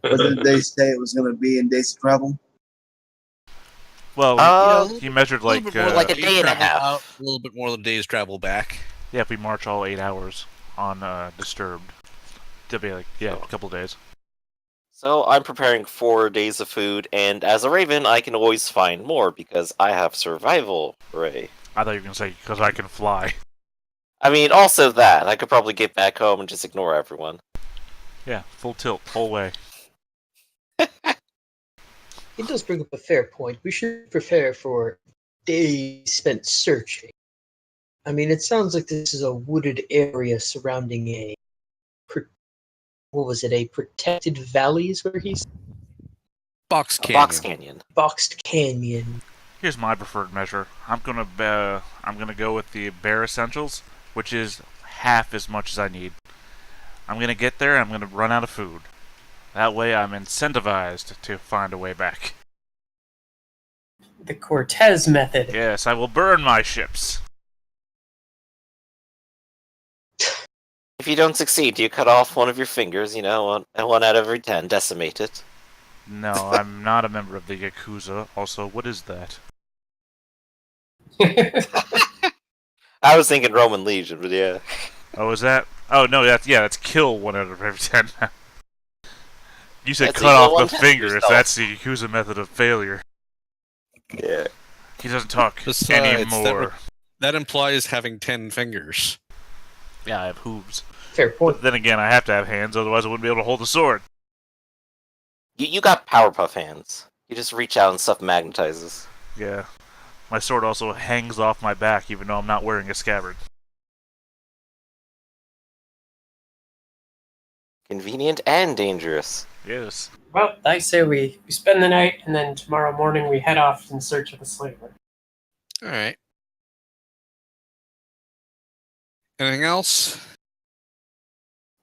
What did they say it was going to be in days of travel? Well, he measured A little like bit more like a days day and a travel half. out, a little bit more than days travel back. yeah, if we march all 8 hours on Disturbed, it'll be like a couple of days. So I'm preparing 4 days of food, and as a raven, I can always find more because I have survival. Hooray! I thought you were gonna say because I can fly. I mean, also that I could probably get back home and just ignore everyone. Yeah, full tilt, whole way. It does bring up a fair point. We should prepare for days spent searching. I mean, it sounds like this is a wooded area surrounding a a protected valley is where he's Box A Canyon. box canyon. boxed canyon. Here's my preferred measure. I'm gonna go with the bare essentials, which is half as much as I need. I'm gonna get there. I'm gonna run out of food. That way, I'm incentivized to find a way back. The Cortez method. Yes, I will burn my ships. If you don't succeed, you cut off one of your fingers. You know, one out of every 10. Decimate it. No, I'm not a member of the Yakuza. Also, what is that? I was thinking Roman Legion, but yeah. Oh, is that? Oh no, that's kill 1 out of every 10. You said That's cut equal off the 1/10 fingers. yourself. That's the Yakuza method of failure. Yeah. He doesn't talk Besides, anymore. That implies having 10 fingers. Yeah, I have hooves. Fair point. But then again, I have to have hands, otherwise I wouldn't be able to hold a sword. You got Powerpuff hands. You just reach out and stuff magnetizes. Yeah. My sword also hangs off my back, even though I'm not wearing a scabbard. Convenient and dangerous. Yes. Well, I say we spend the night, and then tomorrow morning we head off in search of a slaver. Alright. Anything else?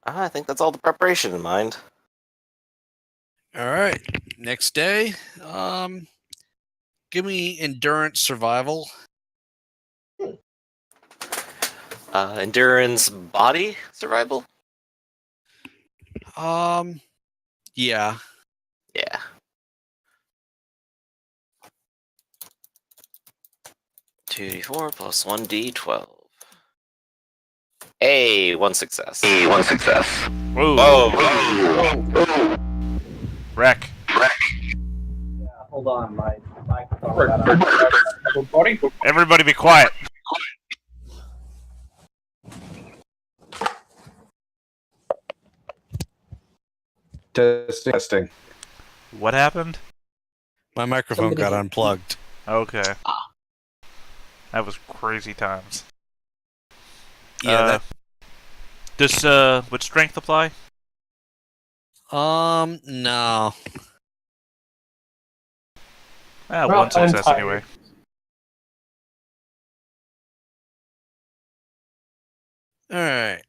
I think that's all the preparation in mind. Alright. Next day. Give me endurance survival. Endurance body survival? Yeah. Yeah. Two D4 plus 1D12. Hey, one success. Whoa. Whoa. Wreck. Yeah, hold on, my microphone got on. Everybody? Everybody be quiet. Testing. What happened? My microphone Somebody- got unplugged. Okay. That was crazy times. Yeah, Would strength apply? no. Ah, Well, one success I'm tired. anyway. Alright.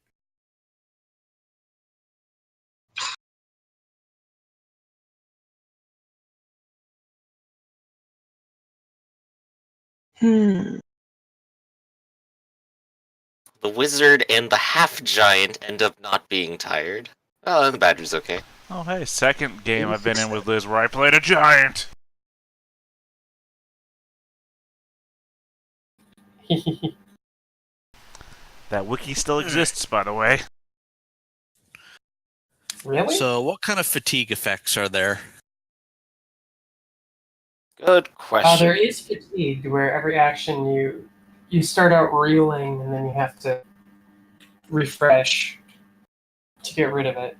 Hmm. The wizard and the half giant end up not being tired. Oh, and the badger's okay. Oh, hey, second game I've been in with Liz where I played a giant. That wiki still exists, by the way. Really? So, what kind of fatigue effects are there? Good question. There is fatigue, where every action you start out reeling, and then you have to refresh to get rid of it.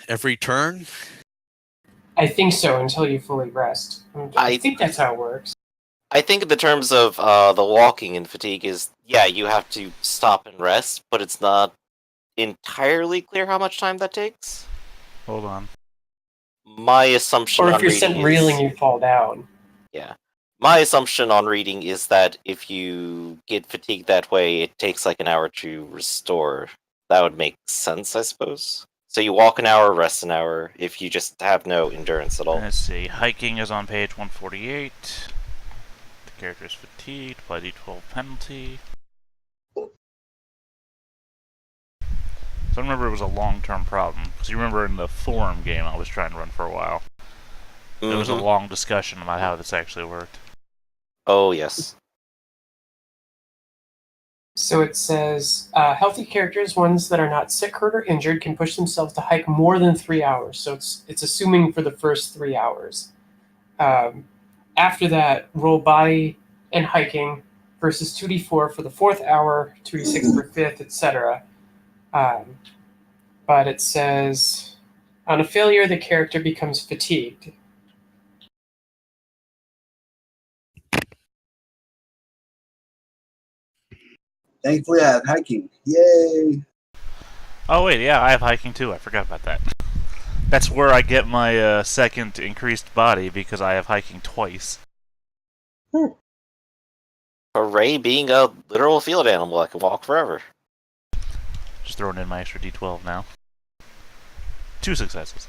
Every turn? I think so, until you fully rest. I think that's how it works. I think in the terms of the walking and fatigue is, yeah, you have to stop and rest, but it's not entirely clear how much time that takes. Hold on. My assumption Or if on you're reading sent is, reeling, you fall down. yeah. My assumption on reading is that if you get fatigued that way, it takes like an hour to restore. That would make sense, I suppose. So you walk an hour, rest an hour, if you just have no endurance at all. Let's see. Hiking is on page 148. The character is fatigued. Apply D12 penalty. So I remember it was a long-term problem. Because you remember in the forum game I was trying to run for a while, there was a Mhm. long discussion about how this actually worked. Oh, yes. So it says healthy characters, ones that are not sick, hurt, or injured, can push themselves to hike more than 3 hours. So it's assuming for the first 3 hours. After that, roll body and hiking versus 2d4 for the fourth hour, 2d6 for fifth, etc. But it says on a failure, the character becomes fatigued. Thankfully, I have hiking. Yay! Oh wait, yeah, I have hiking too. I forgot about that. That's where I get my second increased body because I have hiking twice. Hooray, being a literal field animal, I can walk forever. Just throwing in my extra d12 now. 2 successes.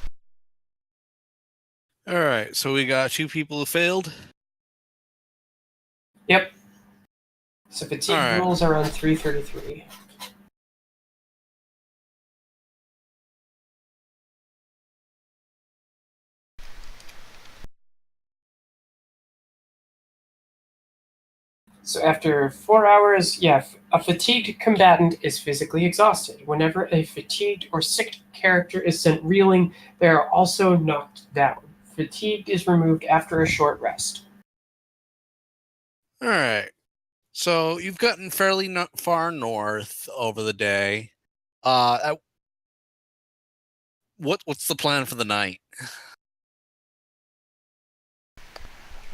All right, so we got 2 people who failed. Yep. So fatigue All right. rolls are on 333. So after 4 hours, a fatigued combatant is physically exhausted. Whenever a fatigued or sick character is sent reeling, they are also knocked down. Fatigued is removed after a short rest. All right. So you've gotten fairly far north over the day. What's the plan for the night?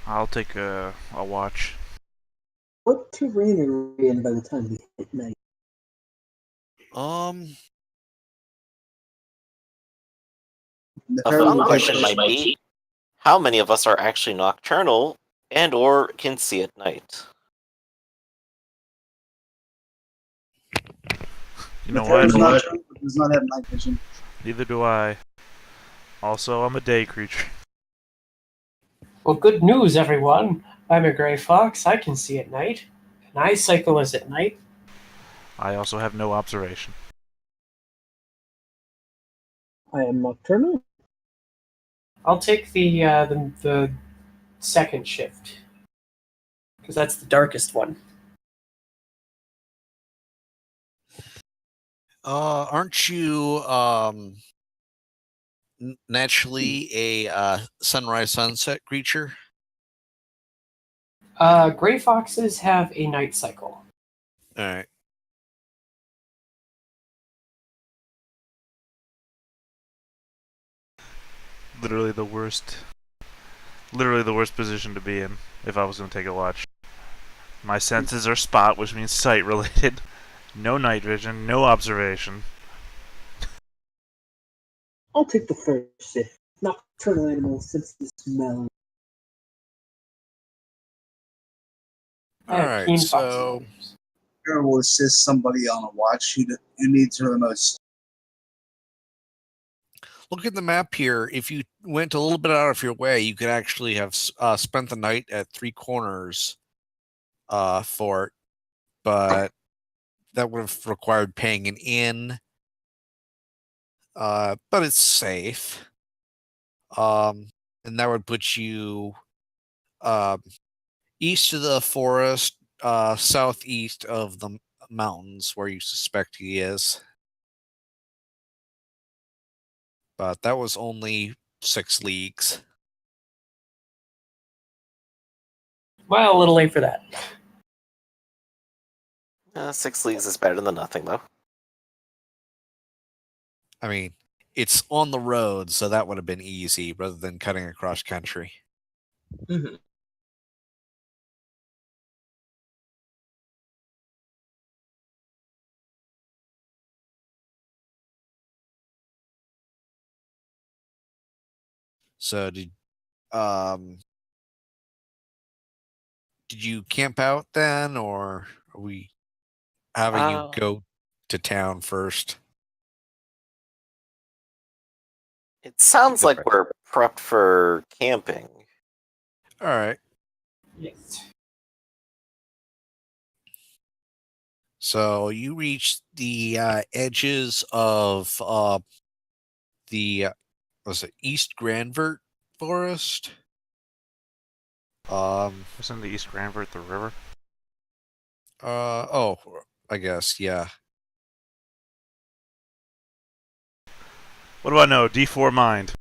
I'll take a watch. What terrain are we in by the time we hit night? The A fairly fun location question might be, how many of us are actually nocturnal and or can see at night? You know Terra's what? not true, but does not have night vision. Neither do I. Also, I'm a day creature. Well, good news, everyone. I'm a gray fox. I can see at night. And I cycle as at night. I also have no observation. I am nocturnal. I'll take the second shift because that's the darkest one. Aren't you naturally a sunrise sunset creature? Gray foxes have a night cycle. All right. Literally the worst position to be in if I was going to take a watch. My senses are spot, which means sight related. No night vision, no observation. I'll take the first shift. Nocturnal animals sense the smell. I All have right. keen So fox. Tara will assist somebody on a watch who needs her the most. look at the map here. If you went a little bit out of your way, you could actually have spent the night at 3 Corners fort, but that would have required paying an inn. But it's safe. And that would put you east of the forest, southeast of the mountains where you suspect he is. But that was only 6 leagues. Well, a little late for that. 6 leagues is better than nothing, though. I mean, it's on the road, so that would have been easy rather than cutting across country. Mm-hmm. So did you camp out then, or are we having you go to town first? It sounds Good like break. we're prepped for camping. All right. Yes. So you reach the edges of the was it East Granvert Forest? Isn't the East Granvert the river? Oh, I guess, yeah. What do I know? D4 mind.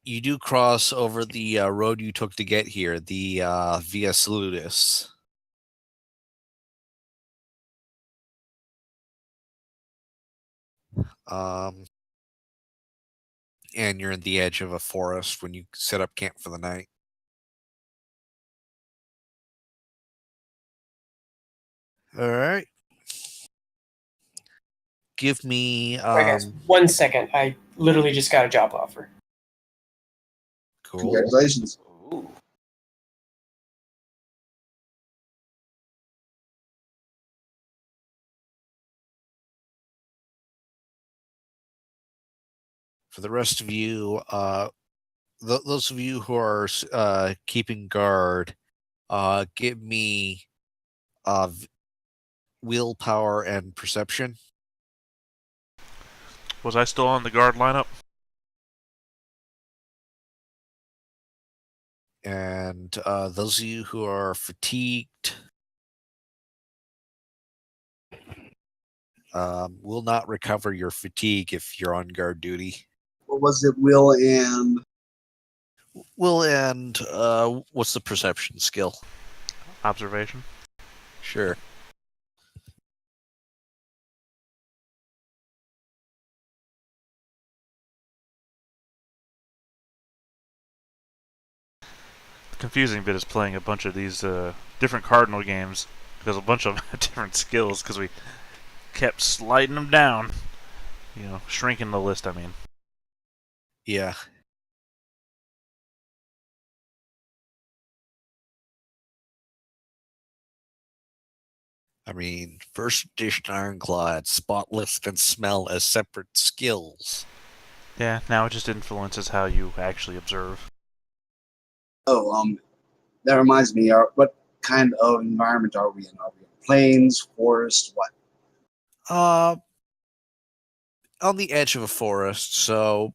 You do cross over the road you took to get here, the Via Salutis. And you're in the edge of a forest when you set up camp for the night. All right. Give me. All right, guys, 1 second. I literally just got a job offer. Cool. Congratulations. Ooh. For the rest of you, those of you who are keeping guard, give me willpower and perception. Was I still on the guard lineup? And those of you who are fatigued will not recover your fatigue if you're on guard duty. What was it, Will and Will and what's the perception skill? Observation. Sure. The confusing bit is playing a bunch of these different Cardinal games because a bunch of them have different skills because we kept sliding them down. You know, shrinking the list, I mean. Yeah. I mean, first edition Ironclaw had spot, lift, and smell as separate skills. Yeah, now it just influences how you actually observe. that reminds me. What kind of environment are we in? Are we in plains, forest, what? On the edge of a forest, so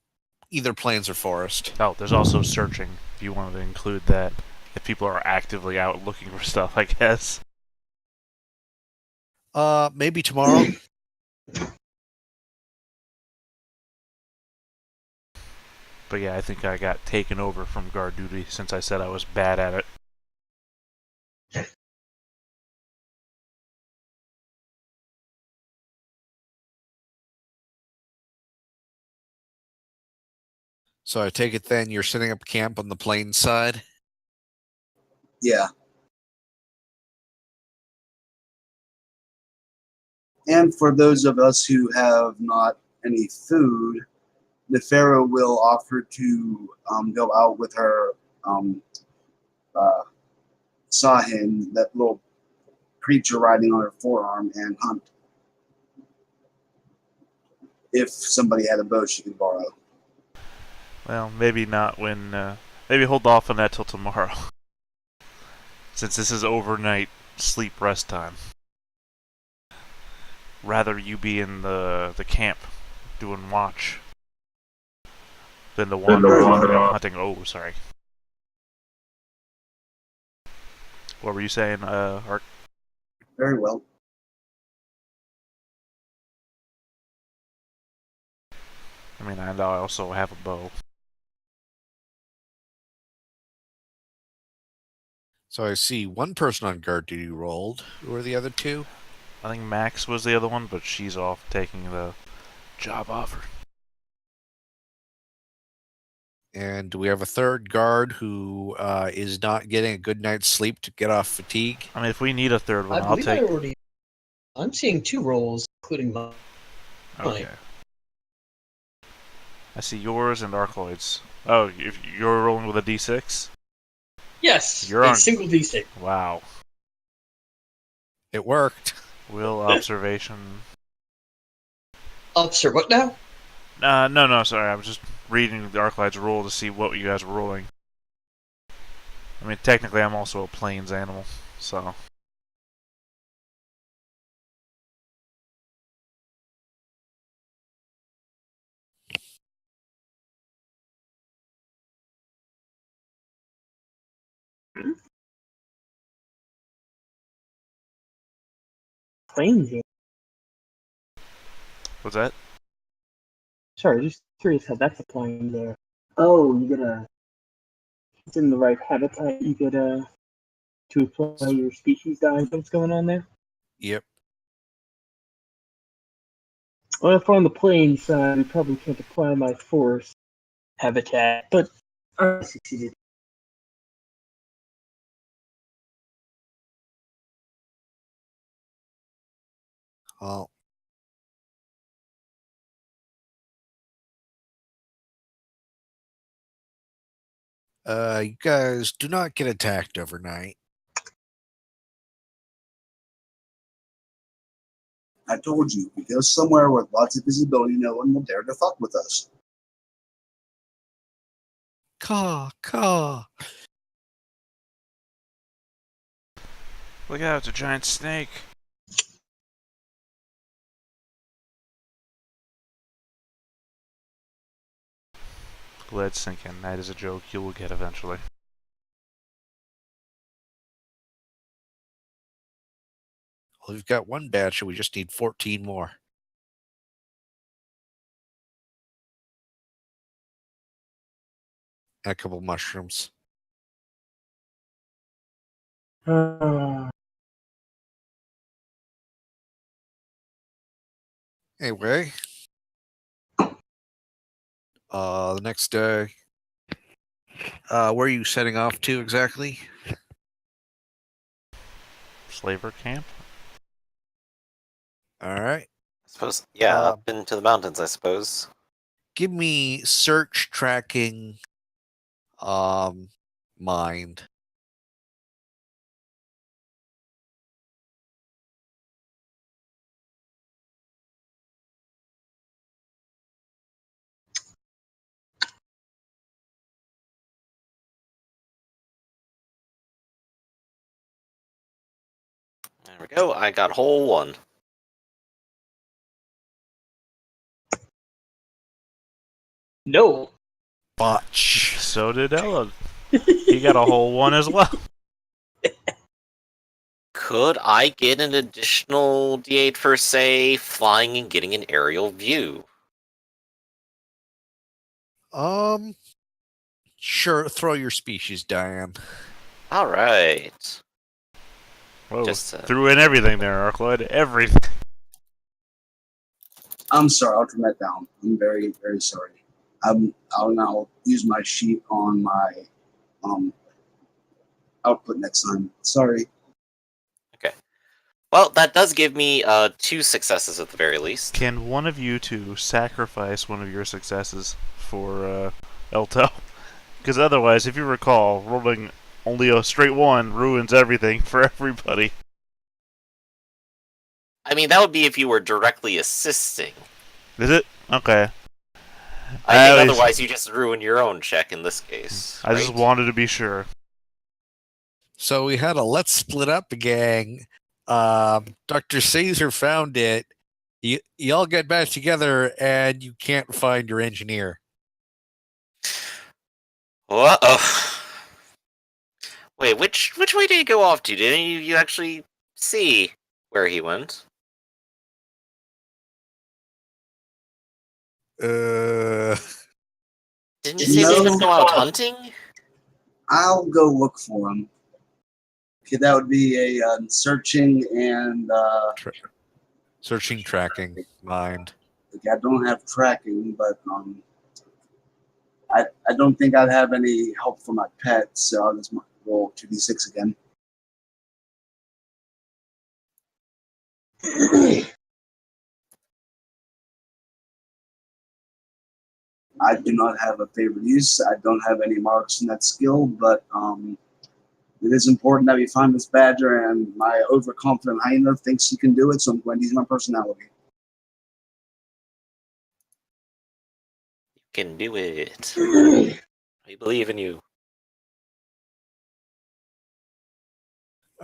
either plains or forest. Oh, there's also searching, if you wanted to include that. If people are actively out looking for stuff, I guess. Maybe tomorrow. But yeah, I think I got taken over from guard duty since I said I was bad at it. So I take it then you're setting up camp on the plains side? Yeah. And for those of us who have not any food, the Pharaoh will offer to go out with her Sahin, that little creature riding on her forearm, and hunt. If somebody had a bow she could borrow. Well, maybe not when... maybe hold off on that till tomorrow. Since this is overnight sleep rest time. Rather you be in the camp doing watch than the one hunting. Oh, sorry. What were you saying, Art? Very well. I mean, I also have a bow. So I see one person on guard duty rolled. Who are the other two? I think Max was the other one, but she's off taking the job offer. And do we have a third guard who is not getting a good night's sleep to get off fatigue? I mean, if we need a third one, I I'll believe take... I'm seeing 2 rolls, including mine. Okay. I see yours and Arcloid's. Oh, if you're rolling with a d6? Yes, You're a on- single d6. Wow. It worked. Will observation... Sir, what now? no, sorry. I was just reading the Arclide's roll to see what you guys were rolling. I mean, technically, I'm also a plains animal, so. Planes. What's that? Sorry, just curious how that's applying there. Oh, you gotta. It's in the right habitat. You gotta to apply your species dive. What's going on there? Yep. Well, if we're on the plain side, we probably can't apply my forest habitat, but I succeeded. Well, you guys do not get attacked overnight. I told you, we go somewhere with lots of visibility, no one will dare to fuck with us. Caw, caw. Look out, it's a giant snake. Let it sink in. That is a joke you will get eventually. Well, we've got one batch, and we just need 14 more. And a couple mushrooms. Anyway, the next day, where are you setting off to exactly? Slaver camp? All right. I suppose, yeah, Uh, up into the mountains, I suppose. Give me search tracking mind. There we go. I got hole one. No. Botch. So did Ella. He got a whole one as well. Could I get an additional D8 for, say, flying and getting an aerial view? Sure, throw your species, Diane. All right. Whoa, Just, threw in everything there, Ironclaw. Everything. I'm sorry, I'll turn that down. I'm very, very sorry. I'll now use my sheet on my output next time. Sorry. Well, that does give me 2 successes at the very least. Can one of you two sacrifice one of your successes for Elto? Because otherwise, if you recall, rolling only a straight one ruins everything for everybody. I mean, that would be if you were directly assisting. Is it? Okay. I think At least- otherwise you just ruin your own check in this case. I just right? wanted to be sure. So we had a let's split up gang. Dr. Caesar found it. You all get back together and you can't find your engineer. Uh-oh. Wait, which way did he go off to? Didn't you actually see where he went? Uh, Didn't you say he was going to go out hunting? I'll go look for him. Okay, that would be a searching and searching, tracking, mind. okay, I don't have tracking, but I don't think I'd have any help for my pet, so I'll just roll 2d6 again. I do not have a favorite use. I don't have any marks in that skill, but it is important that we find this badger, and my overconfident hyena thinks he can do it, so I'm going to use my personality. You can do it. I believe in you.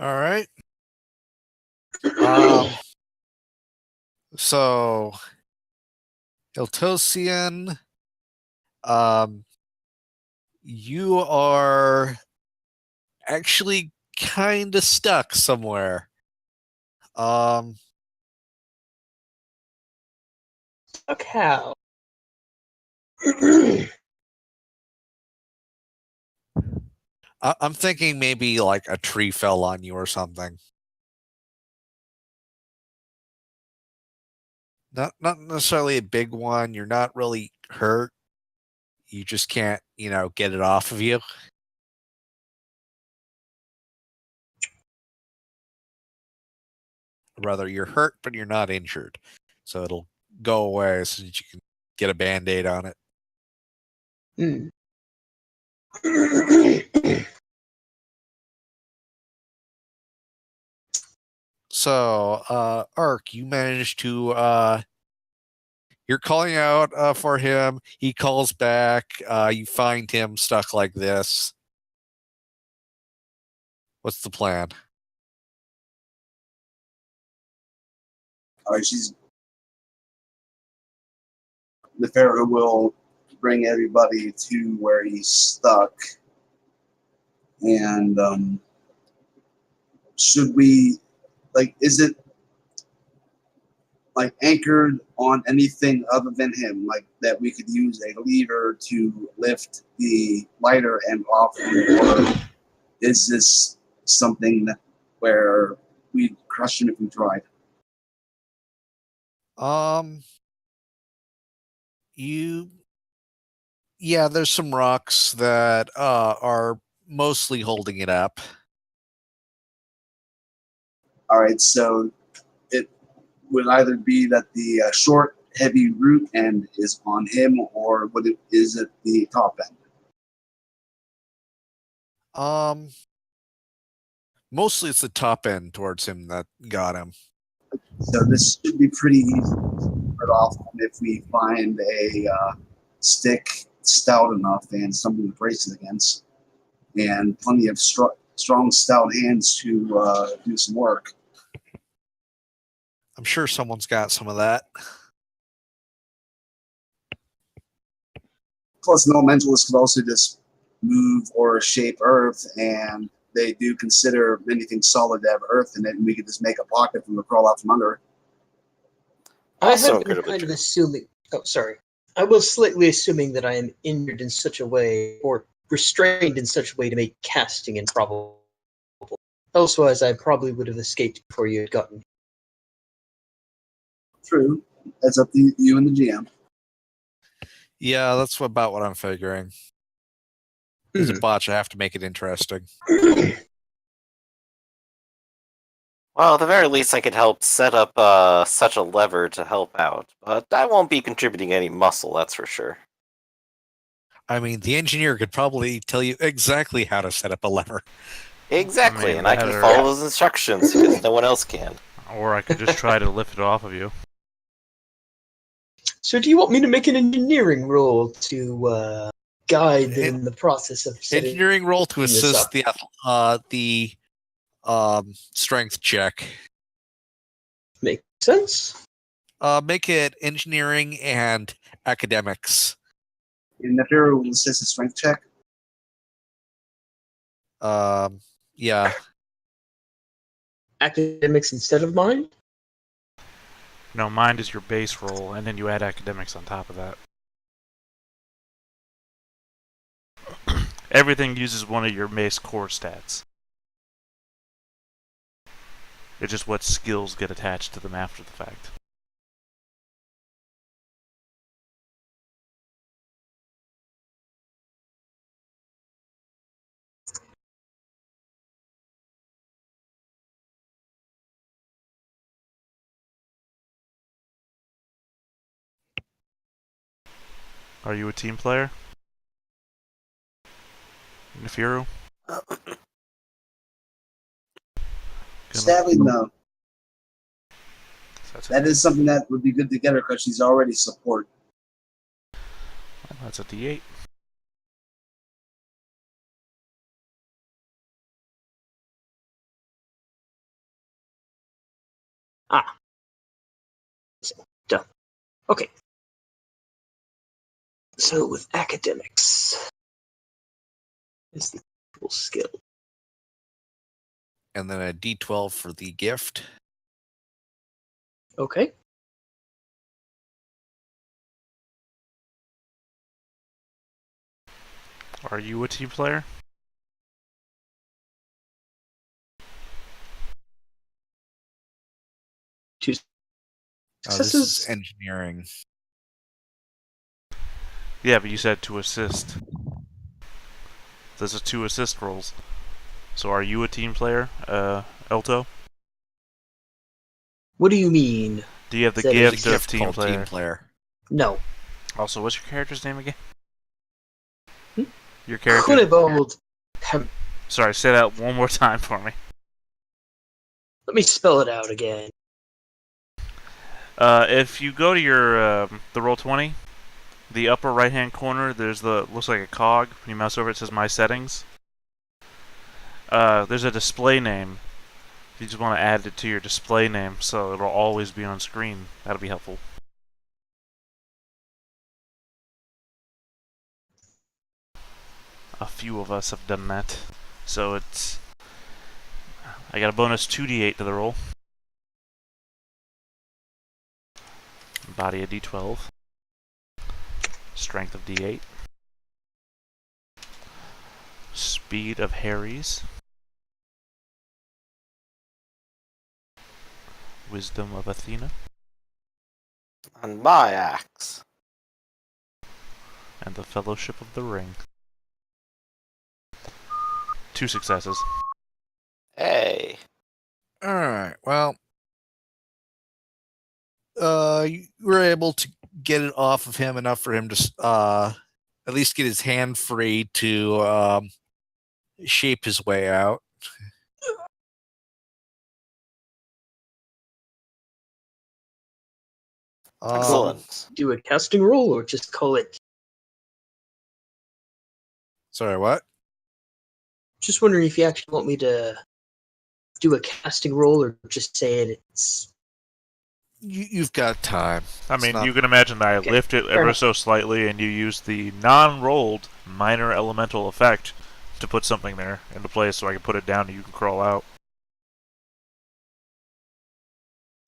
All right. So Hiltosian, you are actually kind of stuck somewhere. Fuck how? I'm thinking maybe like a tree fell on you or something. Not necessarily a big one. You're not really hurt. You just can't, get it off of you. Rather, you're hurt, but you're not injured. So it'll go away so that you can get a band-aid on it. Hmm. So, Ark, you managed to, you're calling out for him. He calls back. You find him stuck like this. What's the plan? All right, the Pharaoh will bring everybody to where he's stuck. And should we, is it anchored on anything other than him, like that we could use a lever to lift the lighter and off him, or is this something where we'd crush him if we tried? Yeah, there's some rocks that are mostly holding it up. All right, so it would either be that the short, heavy root end is on him, or is it the top end? Mostly it's the top end towards him that got him. So this should be pretty easy to start off if we find a stick stout enough and something to brace it against, and plenty of strong, stout hands to do some work. I'm sure someone's got some of that. Plus, no elementalists could also just move or shape Earth, and they do consider anything solid to have Earth in it, and we could just make a pocket from the crawl out from under. I Also have been incredibly kind of true. assuming. Oh, sorry. I was slightly assuming that I am injured in such a way, or restrained in such a way to make casting improbable. Elsewise, I probably would have escaped before you had gotten me. True. That's up to you and the GM. Yeah, that's about what I'm figuring. As a botch, I have to make it interesting. Well, at the very least, I could help set up such a lever to help out, but I won't be contributing any muscle, that's for sure. I mean, the engineer could probably tell you exactly how to set up a lever. Exactly, mean, and I that can or- follow those instructions because no one else can. Or I could just try to lift it off of you. So, do you want me to make an engineering roll to guide them in the process of setting Engineering roll to this assist up? the strength check. Makes sense? Make it engineering and academics. And the Pharaoh will assist a strength check. Yeah. Academics instead of mine? No, mind is your base roll, and then you add academics on top of that. Everything uses one of your base core stats. It's just what skills get attached to them after the fact. Are you a team player? Nefiru? Sadly, no. That's That is something that would be good to get her because she's already support. a D8. Ah. Done. Okay. So with academics is the full skill. And then a D12 for the gift. Okay. Are you a team player? Two This is successes. engineering. Yeah, but you said to assist. There's a 2 assist rolls. So are you a team player, Elto? What do you mean? Do you have the That There's a gift of gift team called player? Team Player. No. Also, what's your character's name again? Hmm? Your character. Kunebold. Sorry, say that one more time for me. Let me spell it out again. If you go to your the Roll20, the upper right-hand corner, there's the looks like a cog. When you mouse over, it says My Settings. There's a display name. If you just want to add it to your display name, so it'll always be on screen, that'll be helpful. A few of us have done that, so it's. I got a bonus 2d8 to the roll. Body of d12. Strength of d8. Speed of Harry's. Wisdom of Athena. On my axe. And the Fellowship of the Ring. 2 successes. Hey. Alright, well. You were able to get it off of him enough for him to at least get his hand free to shape his way out. Excellent. Do a casting roll or just call it. Sorry, what? Just wondering if you actually want me to do a casting roll or just say it's. You've got time. I It's mean, not- you can imagine that I Okay, lift it fair ever enough. so slightly, and you use the non-rolled minor elemental effect to put something there into place so I can put it down and you can crawl out.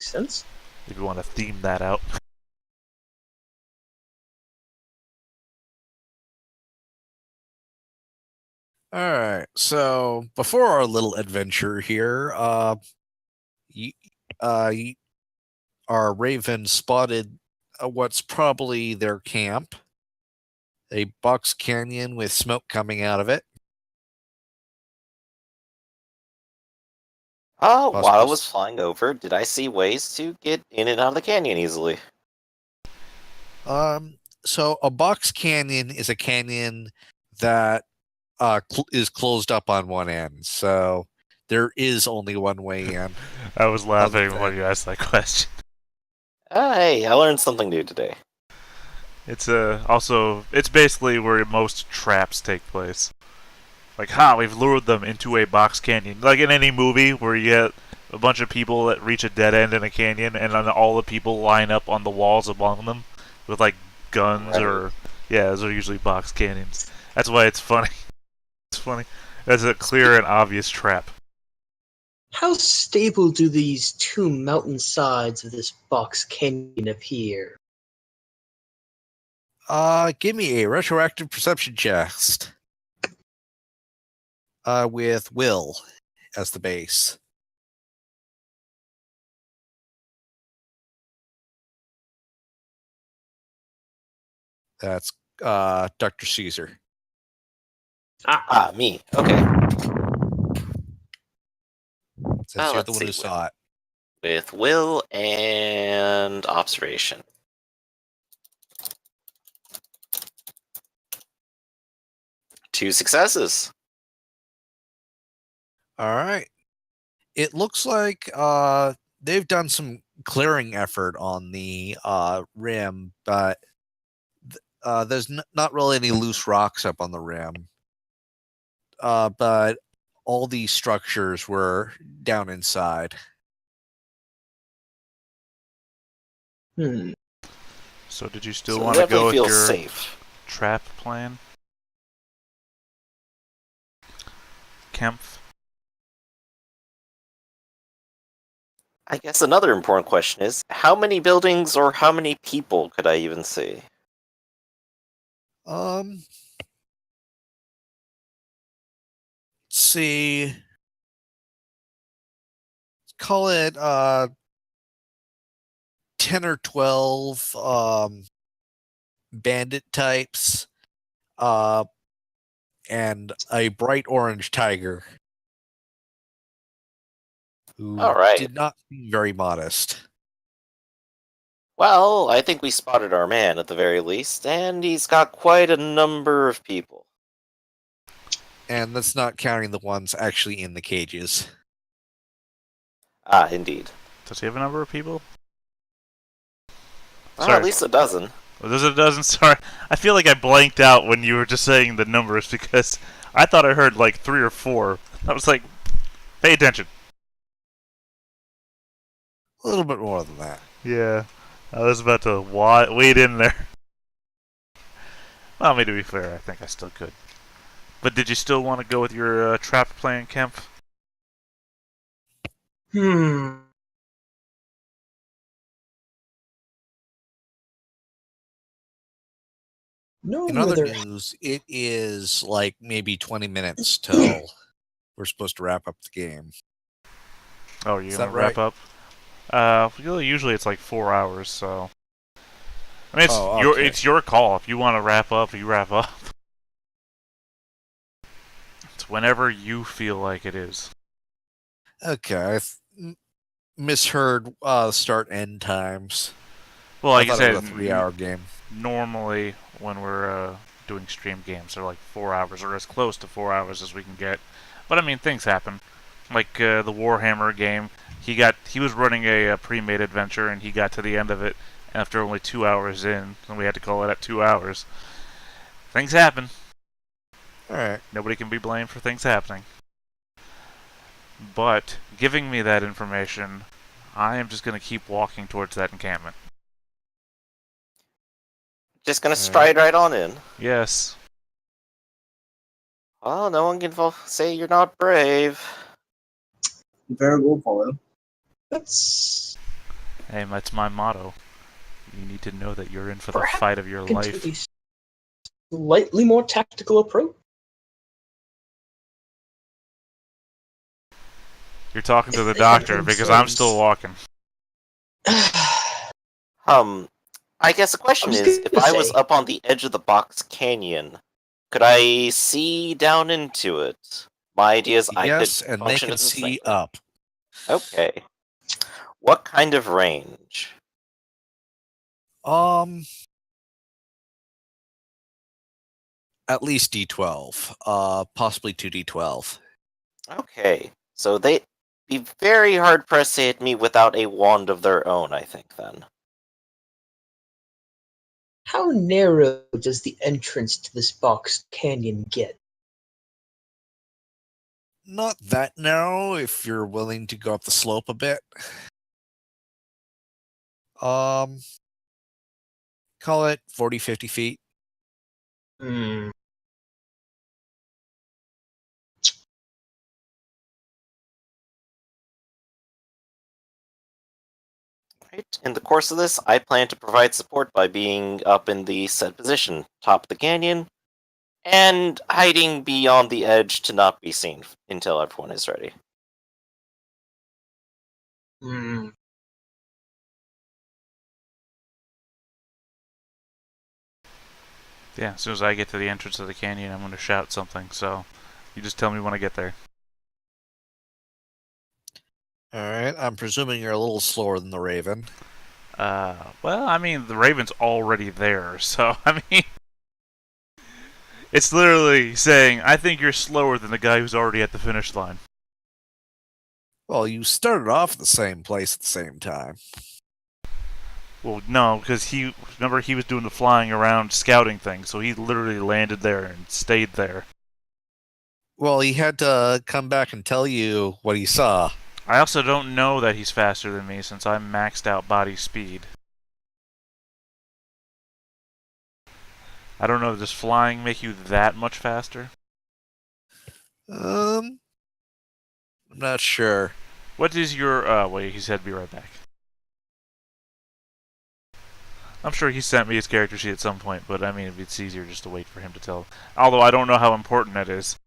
Makes sense. If you want to theme that out. Alright, so before our little adventure here, you, our Raven spotted what's probably their camp. A box canyon with smoke coming out of it. Oh, while I Possible- was flying over, did I see ways to get in and out of the canyon easily? So a box canyon is a canyon that is closed up on one end. So there is only one way in. I was laughing Other when than- you asked that question. Hey, I learned something new today. It's it's basically where most traps take place. Like, we've lured them into a box canyon. Like in any movie where you get a bunch of people that reach a dead end in a canyon, and then all the people line up on the walls among them with like guns Right. or those are usually box canyons. That's why it's funny. It's funny. That's a clear and obvious trap. How stable do these two mountain sides of this box canyon appear? Give me a retroactive perception check. With Will as the base. That's Dr. Caesar. Ah, me. Okay. Since you're let's the one see who saw it. With will and observation. Two successes. All right. It looks like they've done some clearing effort on the rim, but there's not really any loose rocks up on the rim. But all these structures were down inside. Hmm. So did you still So want to definitely go with feels your safe. trap plan? Kempf? I guess another important question is, how many buildings or how many people could I even see? Let's see. Call it 10 or 12 bandit types and a bright orange tiger who Alright. did not seem very modest. Well, I think we spotted our man at the very least, and he's got quite a number of people. And that's not counting the ones actually in the cages. Ah, indeed. Does he have a number of people? Well, Sorry. at least a dozen. Oh, there's a dozen. Sorry. I feel like I blanked out when you were just saying the numbers because I thought I heard like 3 or 4. I was like, pay attention. A little bit more than that. Yeah. I was about to wade in there. Well, I mean, to be fair, I think I still could. But did you still want to go with your trap plan, Kemp? Hmm. No In other other. news, it is like maybe 20 minutes till we're supposed to wrap up the game. Oh, you're Is going that to wrap right? up? Usually it's like 4 hours, so... I mean, Oh, okay. it's your call. If you want to wrap up, you wrap up. It's whenever you feel like it is. Okay, misheard start end times. Well, I like I thought it said, was a 3-hour game. normally when we're doing stream games, they're like 4 hours or as close to 4 hours as we can get. But I mean, things happen. Like the Warhammer game, he was running a pre-made adventure and he got to the end of it after only 2 hours in, and we had to call it at 2 hours. Things happen. All right. Nobody can be blamed for things happening. But giving me that information, I am just going to keep walking towards that encampment. Just gonna stride right on in. Yes. Well, no one can say you're not brave. Very well, Paulo. That's Hey, that's my motto. You need to know that you're in for the Perhaps fight of your can life. take a slightly more tactical approach. You're talking to the If they have doctor because I'm concerns. still walking. I guess the question was is, gonna if I was say- up on the edge of the box canyon, could I see down into it? My idea is I Yes, could and they function can as a see sniper. up. Okay. What kind of range? At least D12. Possibly 2D12. Okay. So they'd be very hard pressed to hit me without a wand of their own, I think, then. How narrow does the entrance to this box canyon get? Not that narrow if you're willing to go up the slope a bit. Call it 40, 50 feet. Hmm. Right. In the course of this, I plan to provide support by being up in the set position, top of the canyon, and hiding beyond the edge to not be seen until everyone is ready. Hmm. Yeah, as soon as I get to the entrance of the canyon, I'm going to shout something. So you just tell me when I get there. All right. I'm presuming you're a little slower than the Raven. Well, I mean, the Raven's already there. So, I mean, it's literally saying, I think you're slower than the guy who's already at the finish line. Well, you started off at the same place at the same time. Well, no, because remember, he was doing the flying around scouting thing, so he literally landed there and stayed there. Well, he had to come back and tell you what he saw. I also don't know that he's faster than me since I'm maxed out body speed. I don't know, does flying make you that much faster? I'm not sure. What is your, wait, he said be right back. I'm sure he sent me his character sheet at some point, but I mean, it's easier just to wait for him to tell. Although I don't know how important that is.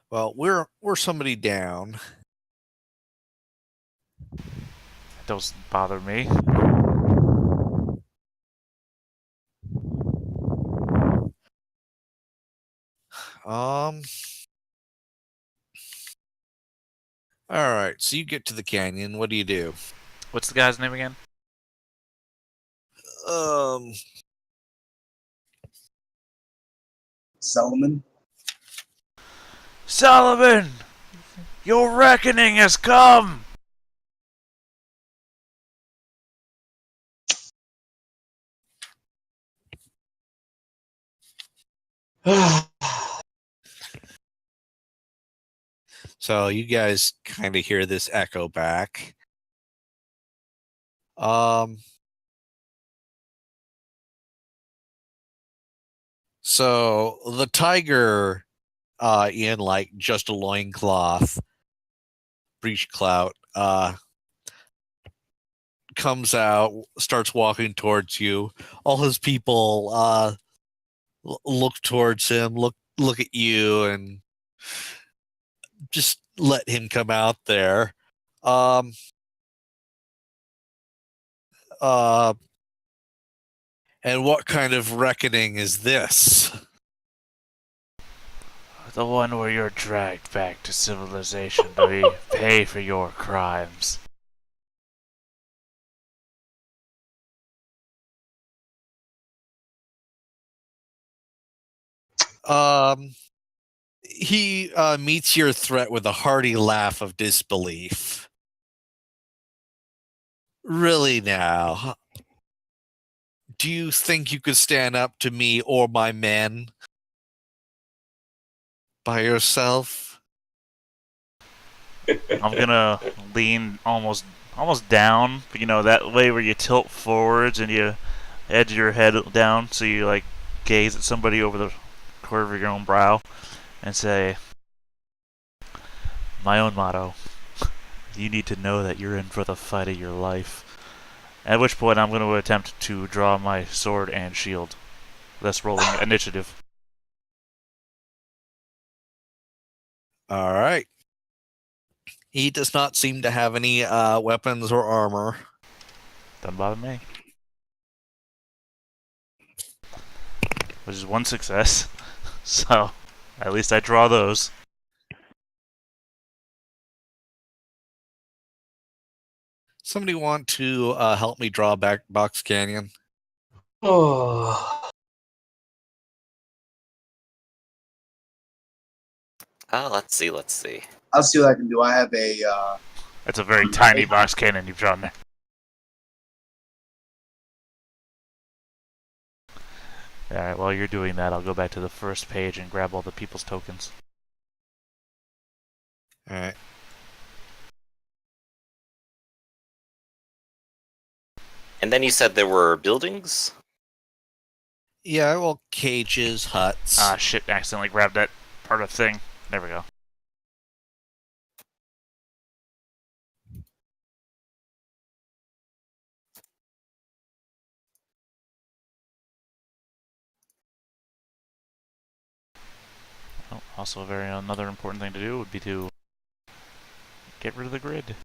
Well, we're somebody down. It doesn't bother me. All right, so you get to the canyon. What do you do? What's the guy's name again? Um, Solomon. Solomon! Your reckoning has come! so you guys kind of hear this echo back. Um, so the tiger, in like just a loincloth, breech clout, comes out, starts walking towards you. All his people look towards him, look at you, and just let him come out there. Um, and what kind of reckoning is this? The one where you're dragged back to civilization to pay for your crimes. He meets your threat with a hearty laugh of disbelief. Really now? Do you think you could stand up to me or my men by yourself? I'm gonna lean almost down, you know, that way where you tilt forwards and you edge your head down so you like gaze at somebody over the curve of your own brow and say, my own motto, you need to know that you're in for the fight of your life. At which point I'm going to attempt to draw my sword and shield, thus rolling initiative. All right. He does not seem to have any weapons or armor. Doesn't bother me. Which is one success. So, at least I draw those. Somebody want to help me draw back Box Canyon? Oh, Let's see. I'll see what I can do. I have a. That's a very tiny box cannon you've drawn there. Alright, while you're doing that, I'll go back to the first page and grab all the people's tokens. All right. And then you said there were buildings? Yeah, well, cages, huts. Ah, shit, accidentally grabbed that part of the thing. There we go. Oh, also, another important thing to do would be to get rid of the grid.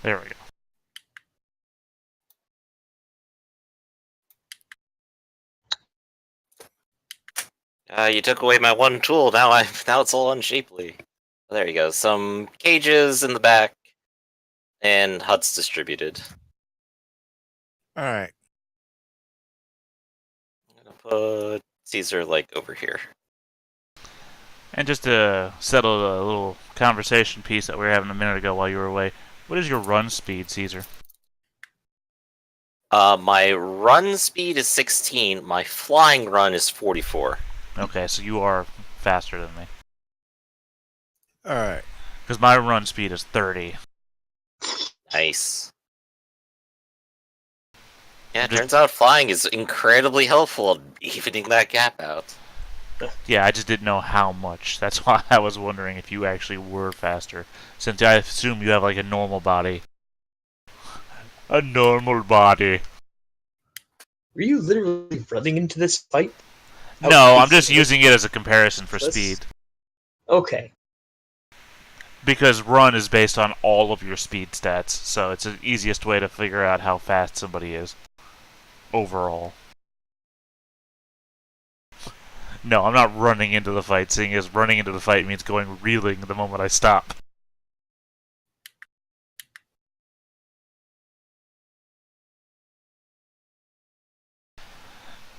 There we go. You took away my one tool. Now it's all unshapely. There you go. Some cages in the back, and huts distributed. All right. I'm gonna put Caesar like over here. And just to settle a little conversation piece that we were having a minute ago while you were away, what is your run speed, Caesar? My run speed is 16. My flying run is 44. Okay, so you are faster than me. All right. Because my run speed is 30. Nice. Yeah, it Just- turns out flying is incredibly helpful at evening that gap out. Yeah, I just didn't know how much. That's why I was wondering if you actually were faster. Since I assume you have like a normal body. A normal body. Were you literally running into this fight? No, I'm just Outpacing using it as a comparison for this? speed. Okay. Because run is based on all of your speed stats, so it's the easiest way to figure out how fast somebody is. Overall. No, I'm not running into the fight, seeing as running into the fight means going reeling the moment I stop.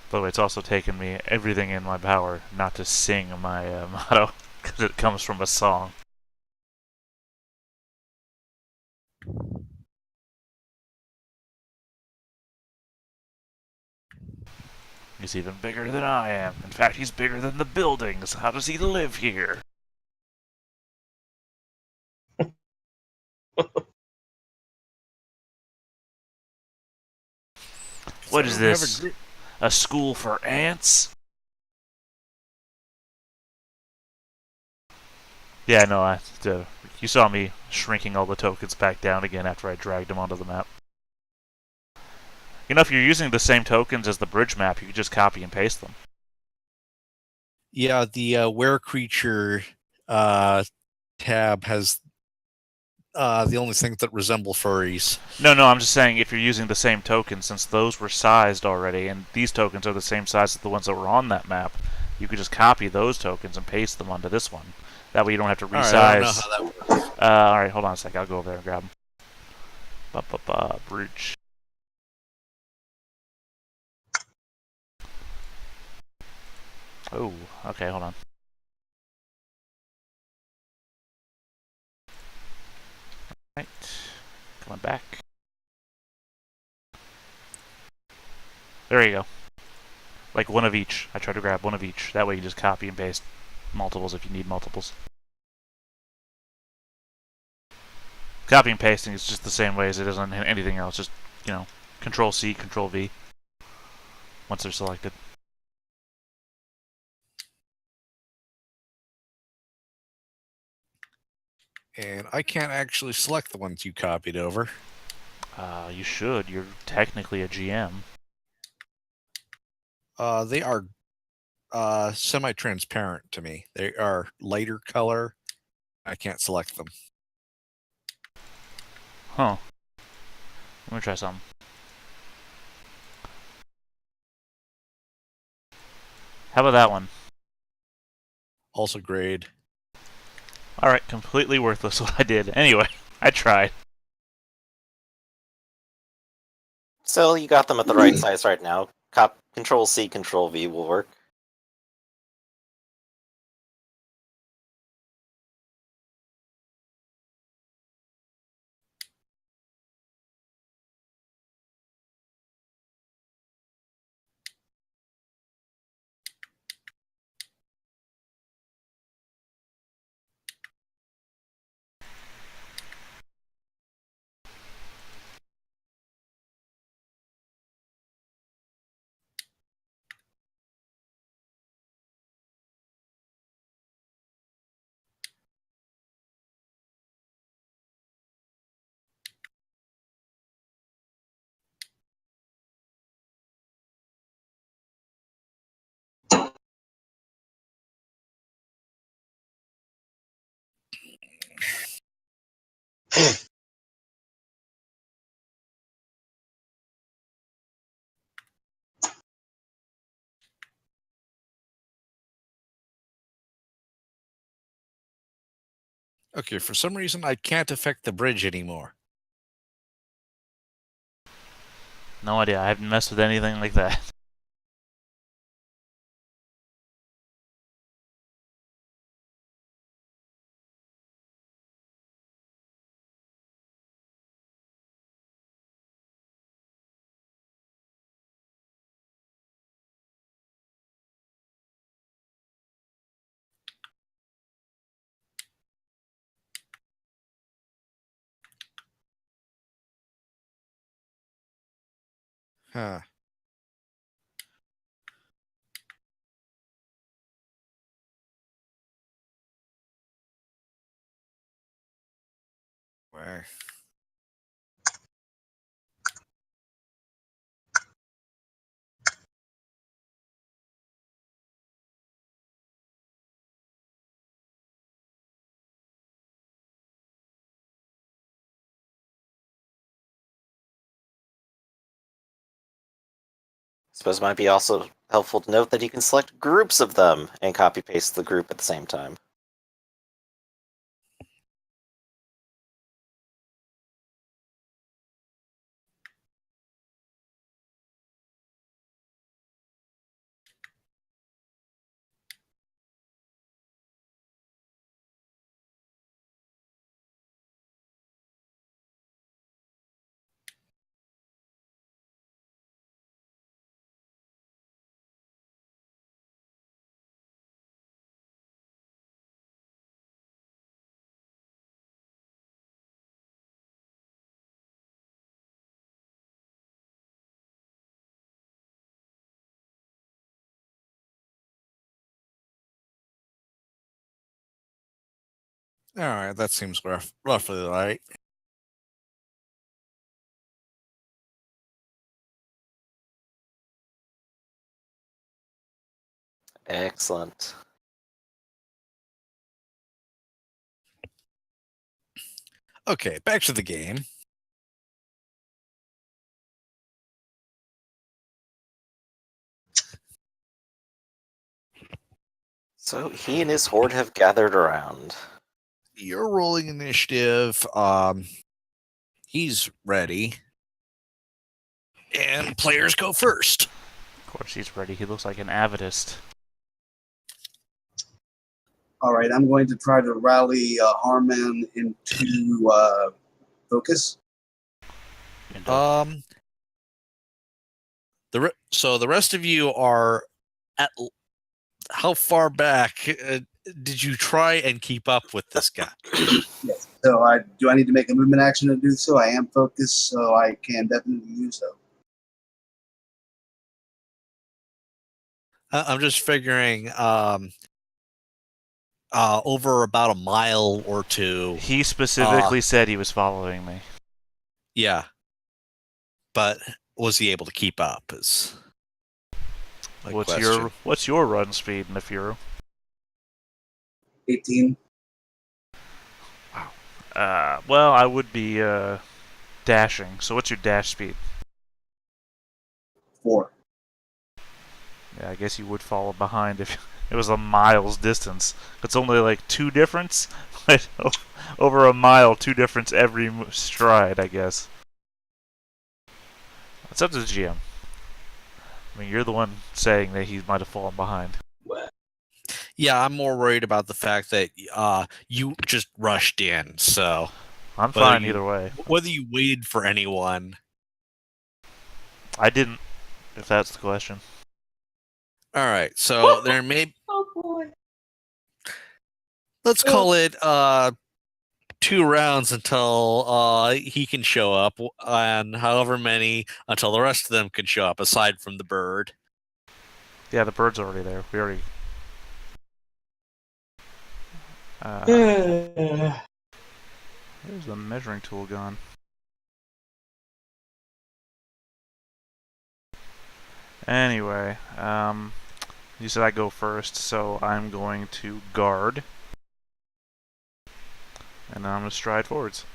By the way, it's also taken me everything in my power not to sing my motto, because it comes from a song. He's even bigger than I am. In fact, he's bigger than the buildings. How does he live here? What is this? A school for ants? Yeah, no, you saw me shrinking all the tokens back down again after I dragged them onto the map. You know, if you're using the same tokens as the bridge map, you can just copy and paste them. Yeah, the where creature tab has the only things that resemble furries. No, I'm just saying if you're using the same tokens, since those were sized already, and these tokens are the same size as the ones that were on that map, you could just copy those tokens and paste them onto this one. That way you don't have to resize. All right, I don't know how that works. Alright, hold on a sec. I'll go over there and grab them. Bridge. Oh, okay, hold on. Right. Coming back. There you go. Like one of each. I try to grab one of each. That way you just copy and paste multiples if you need multiples. Copy and pasting is just the same way as it is on anything else. Just, Control C, Control V. Once they're selected. And I can't actually select the ones you copied over. You should. You're technically a GM. They are semi-transparent to me. They are lighter color. I can't select them. Huh. Let me try something. How about that one? Also grade. Alright, completely worthless what I did. Anyway, I tried. So you got them at the right size right now. Control C, Control V will work. Okay, for some reason I can't affect the bridge anymore. No idea. I haven't messed with anything like that. Huh. Where? Suppose it might be also helpful to note that you can select groups of them and copy paste the group at the same time. All right, that seems roughly right. Excellent. Okay, back to the game. So he and his horde have gathered around. You're rolling initiative. He's ready. And players go first. Of course, he's ready. He looks like an avidist. All right, I'm going to try to rally Harman into focus. So the rest of you are at how far back did you try and keep up with this guy? Yes. So do I need to make a movement action to do so? I am focused, so I can definitely use so. I'm just figuring over about a mile or two. He specifically said he was following me. Yeah. But was he able to keep up is my question. What's your run speed, Nefiru? 18. Wow. Well, I would be dashing. So what's your dash speed? 4. Yeah, I guess you would fall behind if it was a mile's distance. It's only like 2 difference. Over a mile, 2 difference every stride, I guess. It's up to the GM. I mean, you're the one saying that he might have fallen behind. Yeah, I'm more worried about the fact that you just rushed in. So I'm fine either way. Whether you waited for anyone. I didn't, if that's the question. All right, so there may. Oh boy. Let's call it 2 rounds until he can show up, and however many until the rest of them can show up, aside from the bird. Yeah, the bird's already there. We already. Where's the measuring tool gone? Anyway, you said I go first, so I'm going to guard. And then I'm going to stride forwards.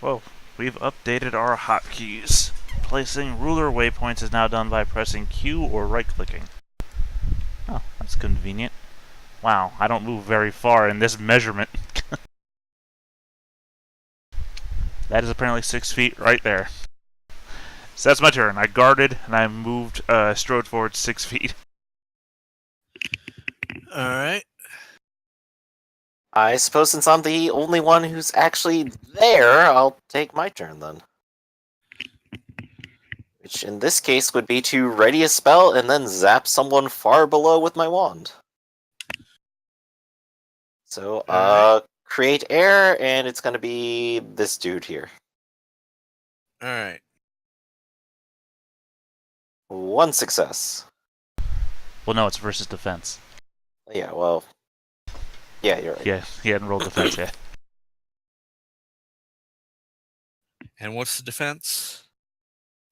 Well, we've updated our hotkeys. Placing ruler waypoints is now done by pressing Q or right-clicking. Oh, that's convenient. Wow, I don't move very far in this measurement. That is apparently 6 feet right there. So that's my turn. I guarded and I moved, strode forward 6 feet. All right. I suppose since I'm the only one who's actually there, I'll take my turn then. Which in this case would be to ready a spell and then zap someone far below with my wand. So, create air, and it's going to be this dude here. All right. 1 success. Well, no, it's versus defense. Yeah, well, yeah, you're right. Yeah, he hadn't rolled defense yet. And what's the defense?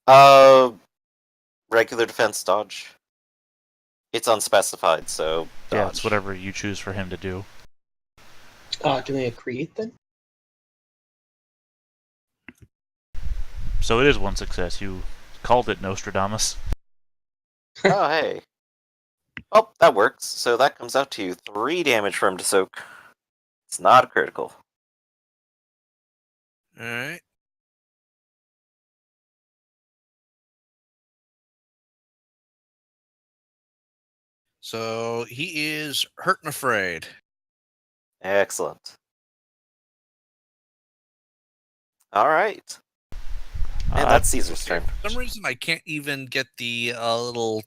Regular defense dodge. It's unspecified, so dodge. Yeah, it's whatever you choose for him to do. Doing a create then? So it is 1 success. You called it, Nostradamus. Oh, hey. Oh, that works. So that comes out to 3 damage for him to soak. It's not a critical. All right. So he is hurt and afraid. Excellent. All right. And that's Caesar's turn. For some reason, I can't even get the little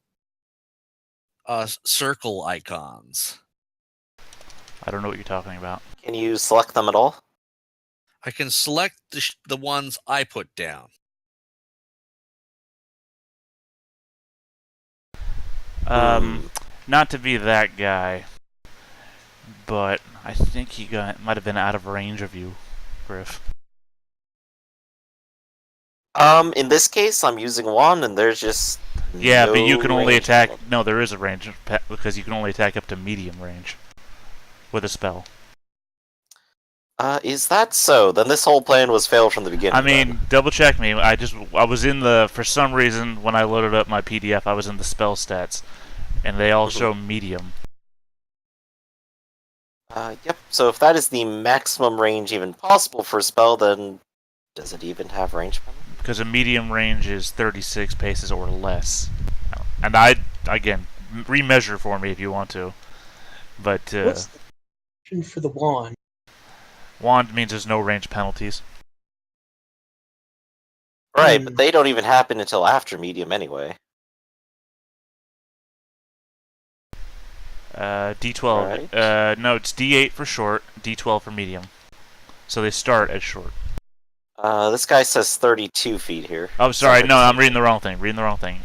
circle icons. I don't know what you're talking about. Can you select them at all? I can select the ones I put down. Not to be that guy, but I think he might have been out of range of you, Griff. In this case, I'm using 1, and there's just Yeah, no but you can only range attack. on them. No, there is a range because you can only attack up to medium range with a spell. Is that so? Then this whole plan was failed from the beginning. I mean, then. double check me. I was in the, for some reason when I loaded up my PDF, I was in the spell stats, and they all show medium. Yep. So if that is the maximum range even possible for a spell, then does it even have range penalty? Because a medium range is 36 paces or less. And again, remeasure for me if you want to. But What's the option for the wand? wand means there's no range penalties. Right, but they don't even happen until after medium anyway. D12. Right. No, it's D8 for short, D12 for medium. So they start as short. This guy says 32 feet here. Oh, sorry, Sounds no, like I'm reading the wrong thing.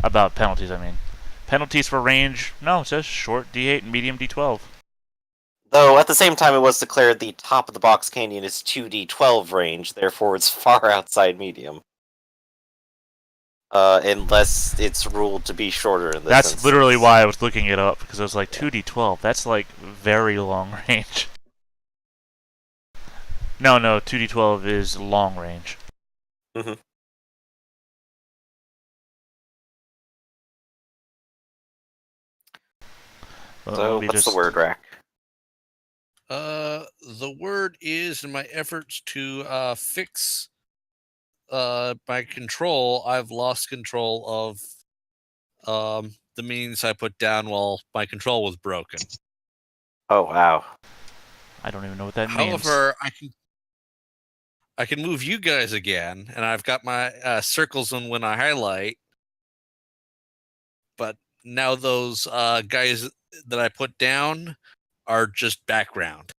About penalties, I mean. Penalties for range, no, it says short D8 and medium D12. Though at the same time, it was declared the top of the box canyon is 2d12 range, therefore it's far outside medium. Unless it's ruled to be shorter in this That's instance. literally why I was looking it up, because I was like, 2d12, that's like very long range. No, 2d12 is long range. Mm-hmm. Well, So, let me what's just- the word, Rack? The word is, in my efforts to fix my control, I've lost control of the means I put down while my control was broken. Oh, wow. I don't even know what that means. However, I can move you guys again, and I've got my circles on when I highlight. But now those guys that I put down are just background.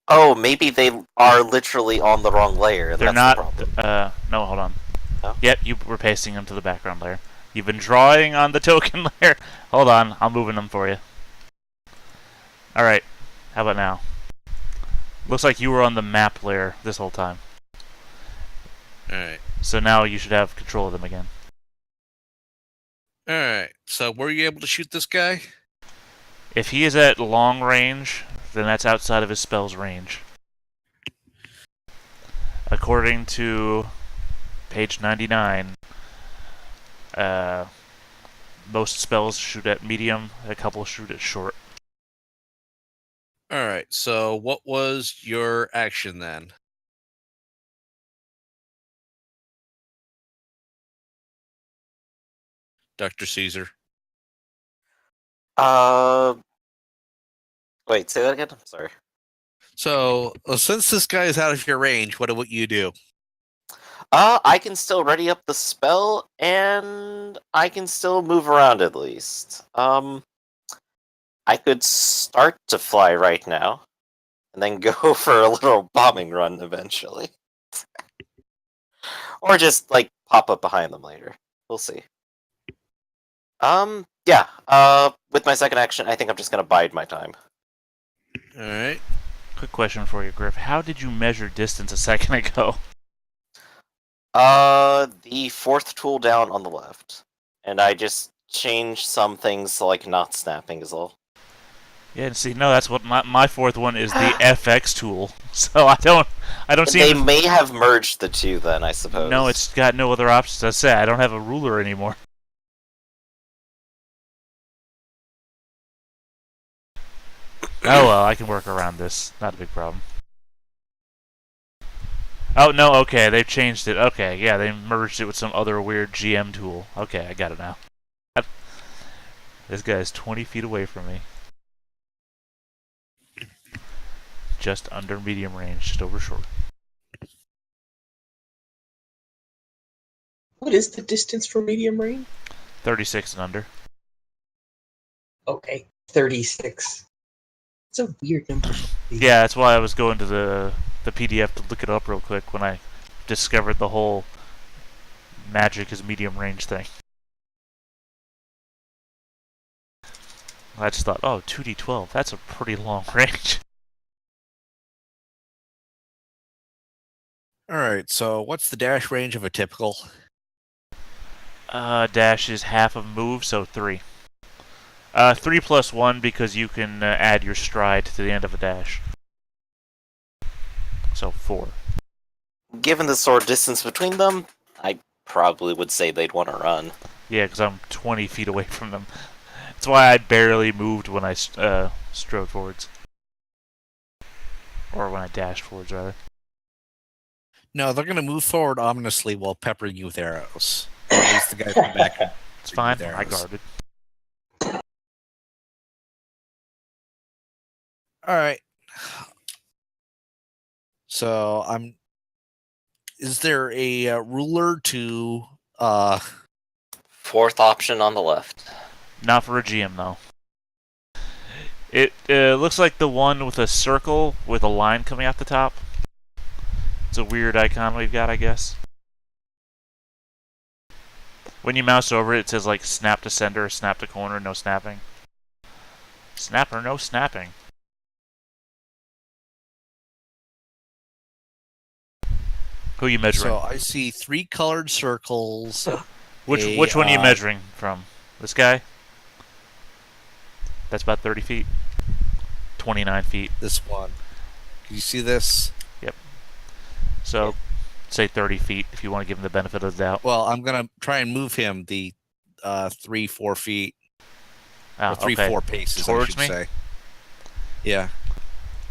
Oh, maybe they are literally on the wrong layer, and They're that's not. the problem. No, hold on. No? Yep, you were pasting them to the background layer. You've been drawing on the token layer. Hold on, I'm moving them for you. Alright, how about now? Looks like you were on the map layer this whole time. Alright. So now you should have control of them again. Alright. So were you able to shoot this guy? If he is at long range, then that's outside of his spell's range. According to page 99, most spells shoot at medium, a couple shoot at short. Alright, so what was your action then? Dr. Caesar. Wait, say that again? I'm sorry. So, since this guy is out of your range, what would you do? I can still ready up the spell, and I can still move around at least. I could start to fly right now, and then go for a little bombing run eventually. Or just, like, pop up behind them later. We'll see. Yeah. With my second action, I think I'm just gonna bide my time. Alright. Quick question for you, Griff. How did you measure distance a second ago? The fourth tool down on the left. And I just changed some things to, like, not snapping is all. Yeah, and see, no, that's what my fourth one is, the FX tool. So I don't see. They may have merged the two then, I suppose. No, it's got no other options. I say I don't have a ruler anymore. Oh well, I can work around this. Not a big problem. Oh no, okay, they've changed it. Okay, yeah, they merged it with some other weird GM tool. Okay, I got it now. This guy's 20 feet away from me. Just under medium range, just over short. What is the distance for medium range? 36 and under. Okay, 36. It's a weird number. Yeah, that's why I was going to the PDF to look it up real quick when I discovered the whole magic is medium range thing. I just thought, oh, 2d12, that's a pretty long range. Alright, so what's the dash range of a typical? Dash is half of move, so 3. 3 plus 1 because you can add your stride to the end of a dash. So 4. Given the sort of distance between them, I probably would say they'd want to run. Yeah, because I'm 20 feet away from them. That's why I barely moved when I strode forwards. Or when I dashed forwards, rather. No, they're going to move forward ominously while peppering you with arrows. Or at least the guys from back. It's fine, With I arrows. guarded. Alright. So, is there a ruler to... Fourth option on the left. Not for a GM, though. It looks like the one with a circle with a line coming out the top. It's a weird icon we've got, I guess. When you mouse over it, it says like snap to center, snap to corner, no snapping. Snap or no snapping. Who are you measuring? So, I see 3 colored circles. Which one are you measuring from? This guy? That's about 30 feet. 29 feet. This one. Can you see this? So, say 30 feet if you want to give him the benefit of the doubt. Well, I'm going to try and move him the 3-4 feet. Or 3-4 paces, Towards I should me? say. Yeah.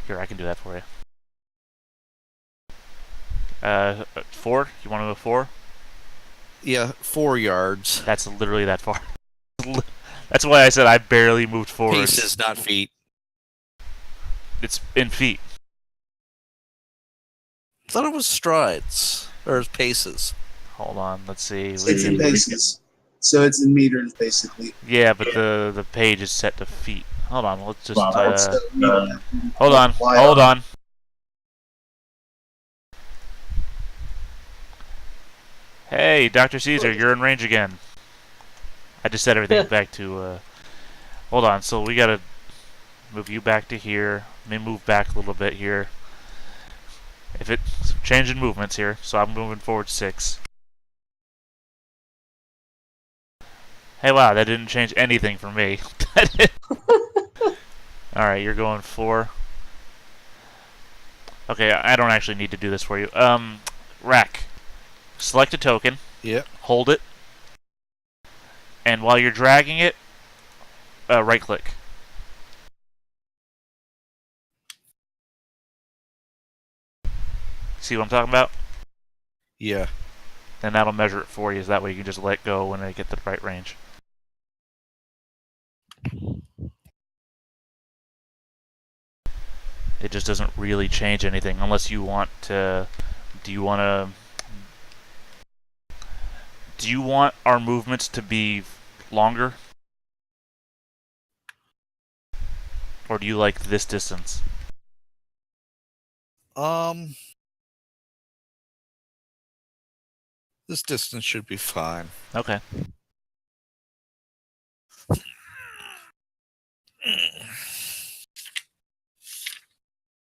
Here, I can do that for you. 4? You want to move 4? Yeah, 4 yards. That's literally that far. That's why I said I barely moved forward. Paces, not feet. It's in feet. I thought it was strides. Or paces. Hold on, let's see. It's in paces. So it's in meters, basically. Yeah, but the page is set to feet. Hold on, let's just... So, hold on, fly hold up. on. Hey, Dr. Caesar, you're in range again. I just set everything back to... Hold on, so we gotta move you back to here. Let me move back a little bit here. If it's changing movements here, so I'm moving forward 6. Hey, wow, that didn't change anything for me. Alright, you're going 4. Okay, I don't actually need to do this for you. Rack. Select a token. Yep. Hold it. And while you're dragging it, right click. See what I'm talking about? Yeah. Then that'll measure it for you, so that way you can just let go when they get the right range. It just doesn't really change anything unless you want to... Do you want our movements to be longer? Or do you like this distance? This distance should be fine. Okay.